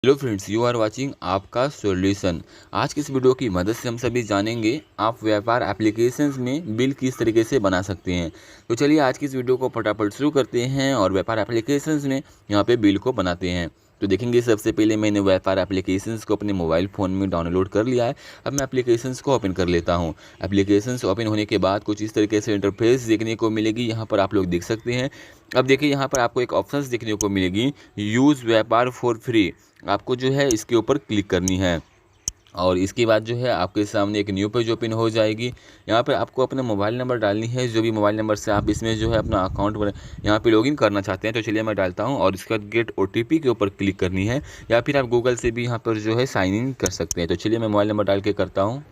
Hello friends, you are watching आपका solution. आज की इस वीडियो की मदद से हम सभी जानेंगे आप व्यापार एप्लीकेशंस में बिल किस तरीके से बना सकते हैं। तो चलिए आज की इस वीडियो को फटाफट शुरू करते हैं और व्यापार एप्लीकेशंस में यहाँ पे बिल को बनाते हैं। तो देखेंगे सबसे पहले मैंने व्यापार एप्लीकेशंस को अपने मोबाइल फ़ोन में डाउनलोड कर लिया है। अब मैं एप्लीकेशंस को ओपन कर लेता हूँ। एप्लीकेशंस ओपन होने के बाद कुछ इस तरीके से इंटरफेस देखने को मिलेगी। यहाँ पर आप लोग देख सकते हैं। अब देखिए यहाँ पर आपको एक ऑप्शंस देखने को मिलेगी, यूज़ व्यापार फॉर फ्री। आपको जो है इसके ऊपर क्लिक करनी है और इसके बाद जो है आपके सामने एक न्यू पेज ओपन हो जाएगी। यहाँ पर आपको अपना मोबाइल नंबर डालनी है, जो भी मोबाइल नंबर से आप इसमें जो है अपना अकाउंट पर यहाँ पे लॉगिन करना चाहते हैं। तो चलिए मैं डालता हूँ और इसके बाद गेट ओटीपी के ऊपर क्लिक करनी है, या फिर आप गूगल से भी यहाँ पर जो है साइन इन कर सकते हैं। तो चलिए मैं मोबाइल नंबर डाल के करता हूँ।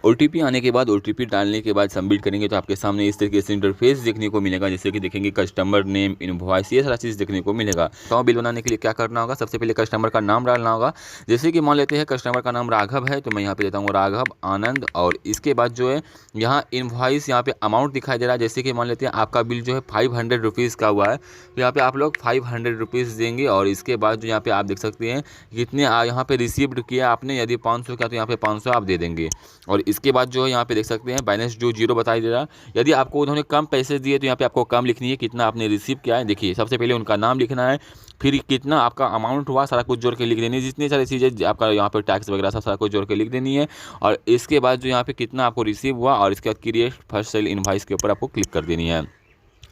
ओटीपी आने के बाद ओटीपी डालने के बाद सबमिट करेंगे तो आपके सामने इस तरीके से इंटरफेस देखने को मिलेगा, जैसे कि देखेंगे कस्टमर नेम, इनवॉइस, ये सारा चीज़ देखने को मिलेगा। तो बिल बनाने के लिए क्या करना होगा, सबसे पहले कस्टमर का नाम डालना होगा। जैसे कि मान लेते हैं कस्टमर का नाम राघव है, तो मैं यहाँ पे देता हूँ राघव आनंद। और इसके बाद जो है यहाँ इनवॉइस, यहाँ पे अमाउंट दिखाई दे रहा है। जैसे कि मान लेते हैं आपका बिल जो है 500 रुपीज़ का हुआ है, तो यहाँ पे आप लोग 500 रुपीज़ देंगे। और इसके बाद जो यहाँ पे आप देख सकते हैं कितने यहाँ पे रिसीव्ड किया आपने, यदि 500 का तो यहाँ पे 500 आप दे देंगे। और इसके बाद जो है यहाँ पे देख सकते हैं बैलेंस जो जीरो बताई दे रहा है। यदि आपको उन्होंने कम पैसे दिए तो यहाँ पे आपको कम लिखनी है, कितना आपने रिसीव किया है। देखिए सबसे पहले उनका नाम लिखना है, फिर कितना आपका अमाउंट हुआ सारा कुछ जोड़ के लिख देनी है। जितनी सारी चीज़ें आपका यहाँ पे टैक्स वगैरह सब सारा कुछ जोड़ के लिख देनी है। और इसके बाद जो यहाँ पे कितना आपको रिसीव हुआ और इसके बाद क्रिएट फर्स्ट सेल इनवॉइस के ऊपर आपको क्लिक कर देनी है।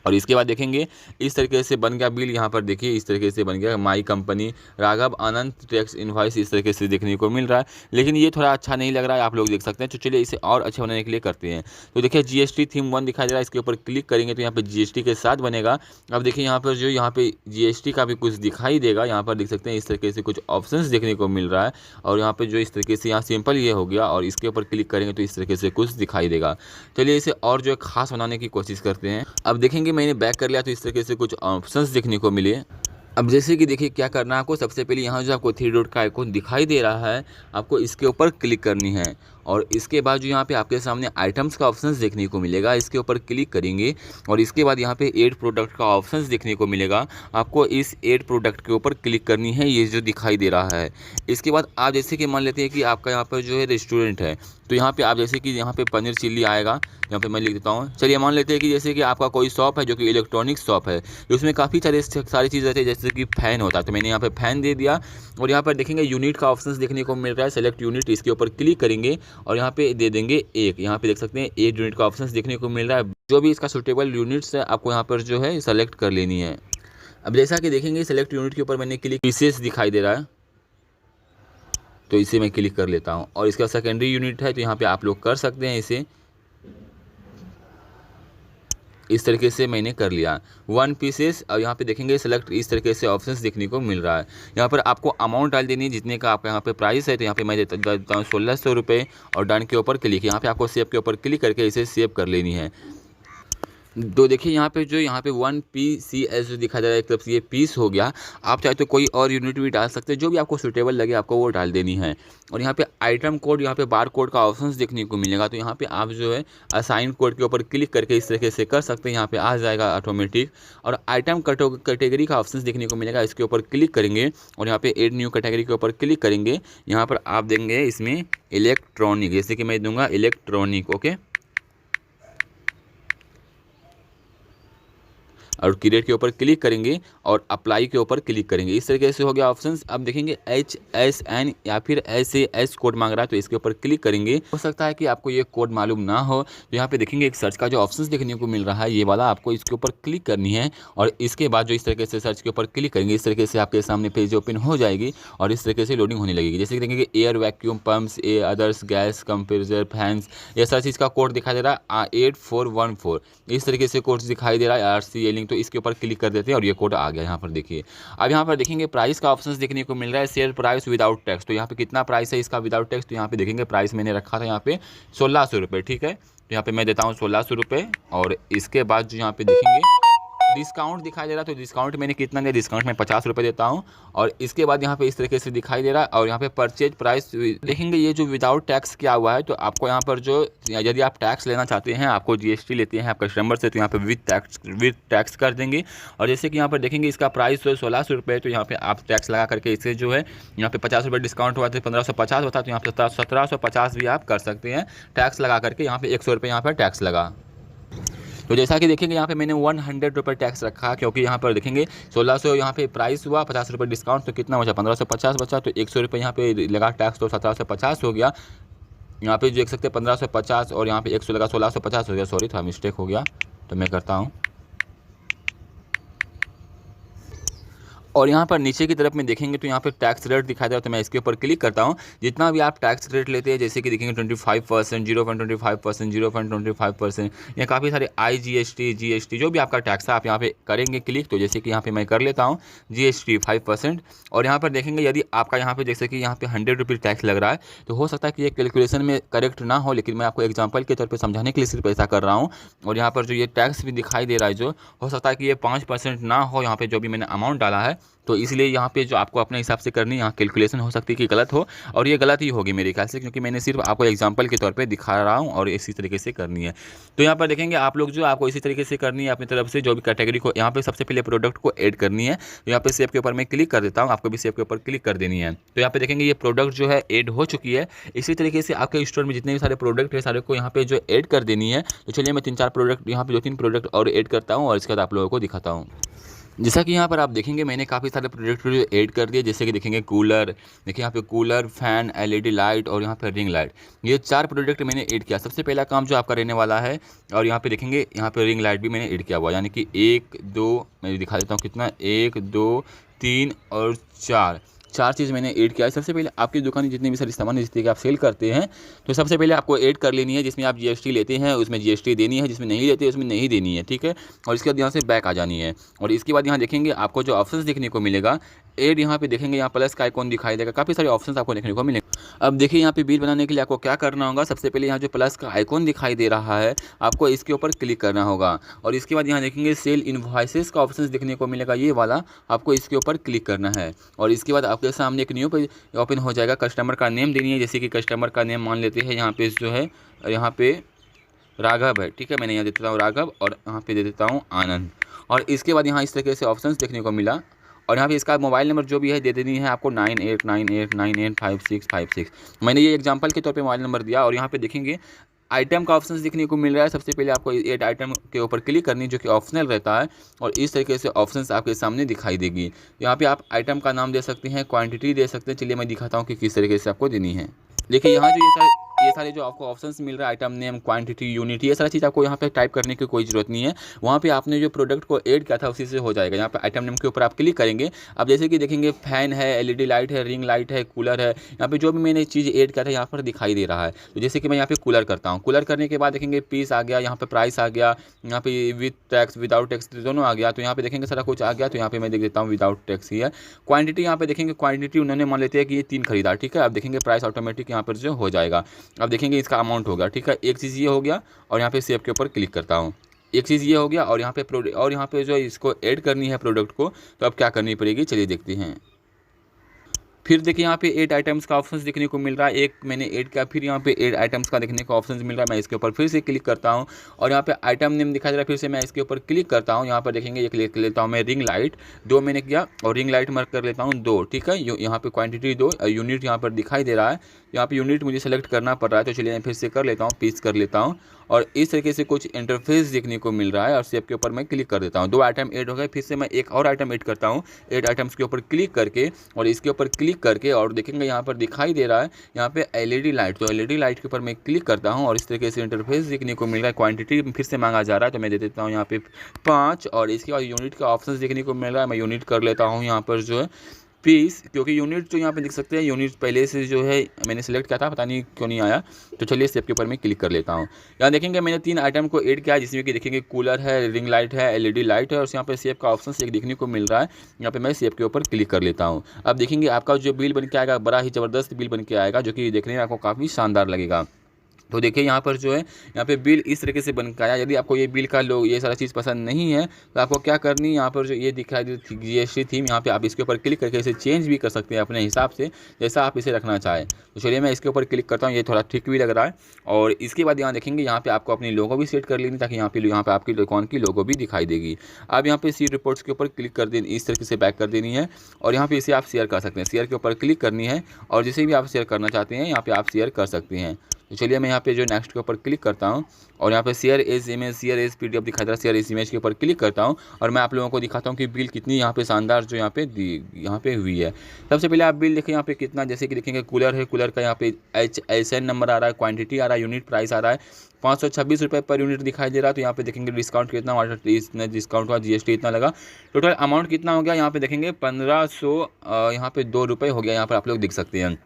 और इसके बाद देखेंगे इस तरीके से बन गया बिल। यहाँ पर देखिए इस तरीके से बन गया my company Raghav Anand tax invoice, इस तरीके से देखने को मिल रहा है। लेकिन ये थोड़ा अच्छा नहीं लग रहा है, आप लोग देख सकते हैं। तो चलिए इसे और अच्छा बनाने के लिए करते हैं। तो देखिए जीएसटी थीम 1 दिखाई दे रहा है, इसके ऊपर क्लिक करेंगे तो यहाँ पर जीएसटी के साथ बनेगा। अब देखिए यहाँ पर जो यहाँ पे जीएसटी का भी कुछ दिखाई देगा। यहाँ पर देख सकते हैं इस तरीके से कुछ ऑप्शंस देखने को मिल रहा है। और यहाँ पे जो इस तरीके से यहाँ सिंपल ये हो गया और इसके ऊपर क्लिक करेंगे तो इस तरीके से कुछ दिखाई देगा। चलिए इसे और जो है खास बनाने की कोशिश करते हैं। अब देखेंगे मैंने बैक कर लिया तो इस तरीके से कुछ ऑप्शंस देखने को मिले। अब जैसे कि देखिए क्या करना है आपको, सबसे पहले यहाँ जो आपको 3 डॉट का आइकॉन दिखाई दे रहा है, आपको इसके ऊपर क्लिक करनी है। और इसके बाद जो यहाँ पे आपके सामने आइटम्स का ऑप्शंस देखने को मिलेगा, इसके ऊपर क्लिक करेंगे। और इसके बाद यहाँ पे ऐड प्रोडक्ट का ऑप्शंस देखने को मिलेगा, आपको इस ऐड प्रोडक्ट के ऊपर क्लिक करनी है, ये जो दिखाई दे रहा है। इसके बाद आप जैसे कि मान लेते हैं कि आपका यहाँ पर जो है रेस्टोरेंट है, तो यहाँ पे आप जैसे कि यहाँ पे पनीर चिल्ली आएगा, यहाँ पे मैं लिख देता हूँ। चलिए मान लेते हैं कि जैसे कि आपका कोई शॉप है जो कि इलेक्ट्रॉनिक शॉप है, उसमें काफ़ी सारी चीज़ रहती है, जैसे कि फ़ैन होता है। तो मैंने यहाँ पे फ़ैन दे दिया। और यहाँ पर देखेंगे यूनिट का ऑप्शंस देखने को मिल रहा है, सेलेक्ट यूनिट, इसके ऊपर क्लिक करेंगे और यहाँ पे दे देंगे 1। यहाँ पे देख सकते हैं 1 यूनिट का ऑप्शंस देखने को मिल रहा है। जो भी इसका सुटेबल यूनिट्स है आपको यहाँ पर जो है सेलेक्ट कर लेनी है। अब जैसा कि देखेंगे सेलेक्ट यूनिट के ऊपर मैंने क्लिक, पीसेस दिखाई दे रहा है, तो इसे मैं क्लिक कर लेता हूँ। और इसका सेकेंडरी यूनिट है, तो यहाँ पे आप लोग कर सकते हैं इसे। इस तरीके से मैंने कर लिया 1 पीसेस। और यहाँ पे देखेंगे सेलेक्ट, इस तरीके से ऑप्शंस देखने को मिल रहा है। यहाँ पर आपको अमाउंट डाल देनी है जितने का आपका यहाँ पे प्राइस है। तो यहाँ पे मैं देता हूँ 1600 रुपये और डन के ऊपर क्लिक। यहाँ पे आपको सेव के ऊपर क्लिक करके इसे सेव कर लेनी है। तो देखिए यहाँ पे 1 PCS जो दिखा जा रहा है, एक तरफ से ये पीस हो गया। आप चाहे तो कोई और यूनिट भी डाल सकते हैं, जो भी आपको सूटेबल लगे आपको वो डाल देनी है। और यहाँ पे आइटम कोड, यहाँ पे बार कोड का ऑप्शंस देखने को मिलेगा। तो यहाँ पे आप जो है असाइन कोड के ऊपर क्लिक करके इस तरीके से कर सकते हैं, यहाँ पे आ जाएगा ऑटोमेटिक। और आइटम कैटेगरी का ऑप्शंस देखने को मिलेगा, इसके ऊपर क्लिक करेंगे और यहाँ पे एड न्यू कैटेगरी के ऊपर क्लिक करेंगे। यहाँ पर आप देंगे इसमें इलेक्ट्रॉनिक, जैसे कि मैं दूंगा इलेक्ट्रॉनिक, ओके। और क्रिएट के ऊपर क्लिक करेंगे और अप्लाई के ऊपर क्लिक करेंगे। इस तरीके से हो गया ऑप्शंस। अब देखेंगे HSN या फिर SAS कोड मांग रहा है, तो इसके ऊपर क्लिक करेंगे। हो सकता है कि आपको ये कोड मालूम ना हो, तो यहाँ पे देखेंगे एक सर्च का जो ऑप्शंस देखने को मिल रहा है, ये वाला आपको इसके ऊपर क्लिक करनी है। और इसके बाद जो इस तरीके से सर्च के ऊपर क्लिक करेंगे, इस तरीके से आपके सामने पेज ओपन हो जाएगी और इस तरीके से लोडिंग होने लगेगी। जैसे कि देखेंगे air vacuum pumps, others gas compressor fans, ये सारी चीज़ का कोड दिखाई दे रहा है 8414। इस तरीके से कोड दिखाई दे रहा है RC, तो इसके ऊपर क्लिक कर देते हैं और ये कोड आ गया। यहाँ पर देखिए अब यहाँ पर देखेंगे प्राइस का ऑप्शंस देखने को मिल रहा है, सेल प्राइस विदाउट टैक्स। तो यहाँ पे कितना प्राइस है इसका विदाउट टैक्स, तो यहाँ पे देखेंगे प्राइस मैंने रखा था यहाँ पे 1600 रुपये, ठीक है। तो यहाँ पे मैं देता हूँ 1600 रुपये। और इसके बाद जो यहाँ पे देखेंगे डिस्काउंट दिखाई दे रहा है, तो डिस्काउंट मैंने कितना दिया, डिस्काउंट में 50 रुपये देता हूँ। और इसके बाद यहाँ पे इस तरीके से दिखाई दे रहा है। और यहाँ पे परचेज प्राइस देखेंगे, ये जो विदाउट टैक्स किया हुआ है, तो आपको यहाँ पर जो यदि आप टैक्स लेना चाहते हैं, आपको जीएसटी लेते हैं आप कस्टमर से, तो यहाँ पे विद टैक्स कर देंगे। और जैसे कि यहाँ पर देखेंगे इसका प्राइस जो है 1600 रुपये, तो यहाँ पे आप टैक्स लगा करके इसे जो है यहाँ पे 50 रुपये डिस्काउंट हुआ, तो 1550 होता है, तो यहाँ पे 1750 भी आप कर सकते हैं टैक्स लगा करके। यहाँ पे 100 रुपये यहाँ पर टैक्स लगा। तो जैसा कि देखेंगे यहाँ पे मैंने 100 रुपये टैक्स रखा, क्योंकि यहाँ पर देखेंगे 1600 यहाँ पे प्राइस हुआ, 50 रुपये डिस्काउंट, तो कितना बचा 1550 बचा, तो 100 रुपये यहाँ पे लगा टैक्स, तो 1750 हो गया। यहाँ पे देख सकते हैं 1550 और यहाँ पे 100 लगा, 1650 हो गया। सॉरी, थोड़ा मिस्टेक हो गया, तो मैं करता हूँ। और यहाँ पर नीचे की तरफ में देखेंगे तो यहाँ पे टैक्स रेट दिखाई दे रहा है, तो मैं इसके ऊपर क्लिक करता हूँ। जितना भी आप टैक्स रेट लेते हैं, जैसे कि देखेंगे 25%, 0.25%, 0.25%, या काफ़ी सारे IGST, GST, जो भी आपका टैक्स है आप यहाँ पे करेंगे क्लिक। तो जैसे कि यहाँ पे मैं कर लेता हूँ GST 5%। और यहाँ पर देखेंगे यदि आपका यहाँ पे जैसे कि यहाँ पे 100 रुपये टैक्स लग रहा है, तो हो सकता है कि ये कैलकुलेशन में करेक्ट ना हो, लेकिन मैं आपको एग्जाम्पल के तौर पर समझाने के लिए सिर्फ ऐसा कर रहा हूँ। और यहाँ पर जो ये टैक्स भी दिखाई दे रहा है, जो हो सकता है कि ये 5% ना हो यहाँ पे जो भी मैंने अमाउंट डाला है, तो इसलिए यहाँ पे जो आपको अपने हिसाब से करनी है, यहाँ कैलकुलेशन हो सकती है कि गलत हो, और ये गलत ही होगी मेरे ख्याल से, क्योंकि मैंने सिर्फ आपको एग्जांपल के तौर पे दिखा रहा हूँ और इसी तरीके से करनी है। तो यहाँ पर देखेंगे आप लोग जो आपको इसी तरीके से करनी है अपनी तरफ से, जो भी कैटेगरी को यहाँ पे सबसे पहले प्रोडक्ट को ऐड करनी है। तो यहाँ पे सेव के ऊपर मैं क्लिक कर देता हूँ, आपको भी सेव के ऊपर क्लिक कर देनी है। तो यहाँ पे देखेंगे ये प्रोडक्ट जो है ऐड हो चुकी है। इसी तरीके से आपके स्टोर में जितने भी सारे प्रोडक्ट है, सारे को यहाँ पे जो ऐड कर देनी है। तो चलिए मैं 3-4 प्रोडक्ट यहाँ पे 2-3 प्रोडक्ट और ऐड करता हूँ और इसके बाद आप लोगों को दिखाता हूँ। जैसा कि यहाँ पर आप देखेंगे मैंने काफ़ी सारे प्रोडक्ट जो ऐड कर दिए, जैसे कि देखेंगे कूलर, देखिए यहाँ पे कूलर, फैन, LED लाइट और यहाँ पे रिंग लाइट, ये 4 प्रोडक्ट मैंने ऐड किया। सबसे पहला काम जो आपका रहने वाला है, और यहाँ पे देखेंगे यहाँ पे रिंग लाइट भी मैंने ऐड किया हुआ, यानी कि 1, 2, मैं दिखा देता हूँ कितना, 1, 2, 3 और 4 चीज़ मैंने ऐड किया है। सबसे पहले आपकी दुकान में जितने भी सारे सामान जिस तरीके के आप सेल करते हैं, तो सबसे पहले आपको ऐड कर लेनी है। जिसमें आप GST लेते हैं उसमें GST देनी है, जिसमें नहीं लेते उसमें नहीं देनी है, ठीक है। और इसके बाद यहाँ से बैक आ जानी है। और इसके बाद यहाँ देखेंगे आपको जो ऑप्शंस देखने को मिलेगा ऐड, यहाँ पे देखेंगे यहाँ प्लस का आइकॉन दिखाई देगा, काफ़ी सारे ऑप्शंस आपको देखने को मिलेंगे। अब देखिए यहाँ पे बिल बनाने के लिए आपको क्या करना होगा, सबसे पहले यहाँ जो प्लस का आइकॉन दिखाई दे रहा है आपको इसके ऊपर क्लिक करना होगा। और इसके बाद यहाँ देखेंगे सेल इनवॉइसेस का ऑप्शन देखने को मिलेगा, ये वाला आपको इसके ऊपर क्लिक करना है। और इसके बाद आपके सामने एक न्यू पेज ओपन हो जाएगा। कस्टमर का नेम देनी है, जैसे कि कस्टमर का नेम मान लेते हैं यहाँ पे जो है, यहाँ पे राघव है, ठीक है। मैंने यहाँ दे देता हूँ राघव और यहाँ पे दे देता हूँ आनंद। और इसके बाद यहाँ इस तरीके से ऑप्शंस देखने को मिला। और यहाँ पे इसका मोबाइल नंबर जो भी है दे देनी है आपको 9898985656। मैंने ये एग्जांपल के तौर पे मोबाइल नंबर दिया। और यहाँ पे देखेंगे आइटम का ऑप्शंस देखने को मिल रहा है। सबसे पहले आपको ऐड आइटम के ऊपर क्लिक करनी है, जो कि ऑप्शनल रहता है। और इस तरीके से ऑप्शंस आपके सामने दिखाई देगी। यहाँ पे आप आइटम का नाम दे सकते हैं, क्वांटिटी दे सकते हैं। चलिए मैं दिखाता हूँ कि किस तरीके से आपको देनी है। देखिए यहाँ जो ये सारे जो आपको ऑप्शंस मिल रहा है, आइटम नेम, क्वांटिटी, यूनिट, ये सारी चीज़ आपको यहाँ पे टाइप करने की कोई ज़रूरत नहीं है। वहाँ पे आपने जो प्रोडक्ट को ऐड किया था उसी से हो जाएगा। यहाँ पे आइटम नेम के ऊपर आप क्लिक करेंगे। अब जैसे कि देखेंगे फैन है, LED लाइट है, रिंग लाइट है, कूलर है, यहाँ पे जो भी मैंने चीज़ ऐड किया था यहाँ पर दिखाई दे रहा है। तो जैसे कि मैं यहाँ पे कूलर करता हूँ, कूलर करने के बाद देखेंगे पीस आ गया, यहाँ पे प्राइस आ गया, यहाँ पे विद टैक्स विदाउट टैक्स दोनों आ गया। तो यहाँ पे देखेंगे सारा कुछ आ गया। तो यहाँ पे मैं देख देता हूँ विदाउट टैक्स ही है। क्वांटिटी यहाँ पे देखेंगे, क्वांटिटी उन्होंने मान लेते हैं कि ये 3 खरीदा, ठीक है। अब देखेंगे प्राइस ऑटोमेटिक यहाँ पर जो हो जाएगा। अब देखेंगे इसका अमाउंट होगा, ठीक है। एक चीज़ ये हो गया। और यहाँ पे सेव के ऊपर क्लिक करता हूँ, एक चीज़ ये हो गया। और यहाँ पे जो इसको ऐड करनी है प्रोडक्ट को, तो अब क्या करनी पड़ेगी चलिए देखते हैं। फिर देखिए यहाँ पे ऐड आइटम्स का ऑप्शंस देखने को मिल रहा है। एक मैंने ऐड किया, फिर यहाँ पे ऐड आइटम्स का देखने को ऑप्शंस मिल रहा है। मैं इसके ऊपर फिर से क्लिक करता हूँ और यहाँ पे आइटम नेम दिखाई दे रहा है। फिर से मैं इसके ऊपर क्लिक करता हूँ। यहाँ पर देखेंगे ये क्लिक लेता हूँ मैं रिंग लाइट, 2 मैंने किया और रिंग लाइट मार्क कर लेता हूँ 2, ठीक है। यहाँ पे क्वांटिटी 2, यूनिट यहाँ पर दिखाई दे रहा है। यहाँ पे यूनिट मुझे सेलेक्ट करना पड़ रहा है। तो चलिए मैं फिर से कर लेता हूँ, पीस कर लेता हूँ। और इस तरीके से कुछ इंटरफेस देखने को मिल रहा है। और सेव के ऊपर मैं क्लिक कर देता हूँ। 2 आइटम ऐड हो गए। फिर से मैं एक और आइटम ऐड करता हूँ, ऐड आइटम्स के ऊपर क्लिक करके और इसके ऊपर क्लिक करके। और देखेंगे यहाँ पर दिखाई दे रहा है यहाँ पे LED लाइट, तो LED लाइट के ऊपर मैं क्लिक करता हूँ और इस तरीके से इंटरफेस देखने को मिल रहा है। क्वांटिटी फिर से मांगा जा रहा है, तो मैं दे देता हूँ यहाँ पे 5। और इसके बाद यूनिट का ऑप्शन देखने को मिल रहा है। मैं यूनिट कर लेता हूँ यहाँ पर जो है पीस, क्योंकि यूनिट जो यहाँ पे देख सकते हैं यूनिट पहले से जो है मैंने सेलेक्ट किया था, पता नहीं क्यों नहीं आया। तो चलिए सेव के ऊपर मैं क्लिक कर लेता हूँ। यहाँ देखेंगे मैंने 3 आइटम को ऐड किया, जिसमें कि देखेंगे कूलर है, रिंग लाइट है, LED लाइट है। और यहाँ पे सेव का ऑप्शन एक देखने को मिल रहा है। यहाँ पे मैं सेव के ऊपर क्लिक कर लेता हूँ। अब देखेंगे आपका जो बिल बन के आएगा, बड़ा ही ज़बरदस्त बिल बन के आएगा, जो कि देखने में आपको काफ़ी शानदार लगेगा। तो देखिए यहाँ पर जो है यहाँ पे बिल इस तरीके से बन के आया। यदि आपको ये बिल का ये सारा चीज़ पसंद नहीं है तो आपको क्या करनी है, यहाँ पर जो ये दिखाई दी GST थीम, यहाँ पे आप इसके ऊपर क्लिक करके इसे चेंज भी कर सकते हैं अपने हिसाब से, जैसा आप इसे रखना चाहें। तो चलिए मैं इसके ऊपर क्लिक करता हूँ, ये थोड़ा ठीक भी लग रहा है। और इसके बाद यहाँ देखेंगे यहाँ पे आपको अपनी लोगो भी सेट कर लेनी, ताकि यहाँ पे आपकी दुकान की लोगो भी दिखाई देगी। अब यहाँ पे सी रिपोर्ट्स के ऊपर क्लिक कर देनी, इस तरीके से बैक कर देनी है और यहाँ पे इसे आप शेयर कर सकते हैं। शेयर के ऊपर क्लिक करनी है और जिसे भी आप शेयर करना चाहते हैं यहाँ पे आप शेयर कर सकते हैं। तो चलिए मैं यहाँ पे जो नेक्स्ट के ऊपर क्लिक करता हूँ और यहाँ पे share as image, share as PDF दिखाई दे रहा है, शेयर एज इमेज के ऊपर क्लिक करता हूँ और मैं आप लोगों को दिखाता हूँ कि बिल कितनी यहाँ पे शानदार जो यहाँ पे हुई है। सबसे पहले आप बिल देखें यहाँ पे कितना, जैसे कि देखेंगे कूलर है, कूलर का यहाँ पे HSN नंबर आ रहा है, क्वांटिटी आ रहा है, यूनिट प्राइस आ रहा है 526 रुपये पर यूनिट दिखाई दे रहा है। तो यहाँ पे देखेंगे डिस्काउंट कितना हुआ, इतना डिस्काउंट हुआ, GST इतना लगा, टोटल अमाउंट कितना हो गया यहाँ पे देखेंगे 1500 यहाँ पे 2 रुपये हो गया, यहाँ पर आप लोग देख सकते हैं।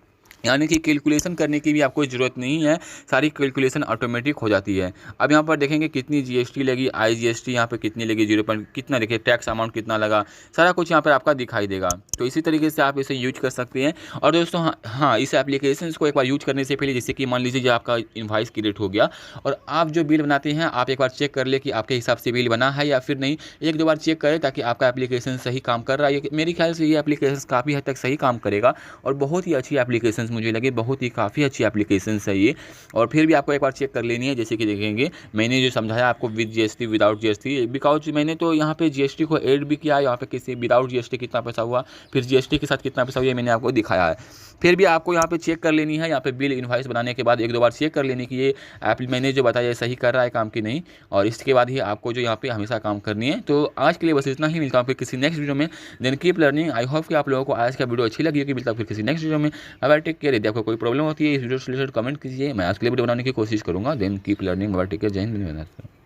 यानी कि कैलकुलेशन करने की भी आपको ज़रूरत नहीं है, सारी कैलकुलेशन ऑटोमेटिक हो जाती है। अब यहाँ पर देखेंगे कितनी GST लगी, IGST यहाँ पे कितनी लगी, 0 पॉइंट कितना, देखिए टैक्स अमाउंट कितना लगा, सारा कुछ यहाँ पर आपका दिखाई देगा। तो इसी तरीके से आप इसे यूज कर सकते हैं। और दोस्तों हाँ इस एप्लीकेशन को एक बार यूज करने से पहले, जैसे कि मान लीजिए आपका इनवॉइस क्रिएट हो गया और आप जो बिल बनाते हैं आप एक बार चेक कर ले कि आपके हिसाब से बिल बना है या फिर नहीं, 1-2 बार चेक करें ताकि आपका एप्लीकेशन सही काम कर रहा है। मेरे ख्याल से ये एप्लीकेशन काफ़ी हद तक सही काम करेगा और बहुत ही अच्छी एप्लीकेशन मुझे लगे, बहुत ही काफ़ी अच्छी एप्लीकेशन है ये। और फिर भी आपको एक बार चेक कर लेनी है, जैसे कि देखेंगे मैंने जो समझाया आपको with GST without GST, because मैंने तो यहाँ पे GST को ऐड भी किया, यहाँ पे किसी विदाउट GST कितना पैसा हुआ, फिर GST के साथ कितना पैसा हुआ, मैंने आपको दिखाया है। फिर भी आपको यहाँ पे चेक कर लेनी है, यहाँ पे बिल इनवॉइस बनाने के बाद 1-2 बार चेक कर लेनी कि ये ऐप मैंने जो बताया सही कर रहा है काम की नहीं, और इसके बाद ही आपको जो यहाँ पे हमेशा काम करनी है। तो आज के लिए बस इतना ही, मिलता हूँ फिर किसी नेक्स्ट वीडियो में। Then keep learning. I hope कि आप लोगों को आज का वीडियो अच्छी लगी होगी। मिलता हूँ फिर किसी नेक्स्ट वीडियो में। Bye, take care. यदि आपको कोई प्रॉब्लम होती है इस वीडियो से रिलेटेड कमेंट कीजिए, मैं आज के लिए वीडियो बनाने की कोशिश करूँगा। Then keep learning. Bye, take care. जय हिंद।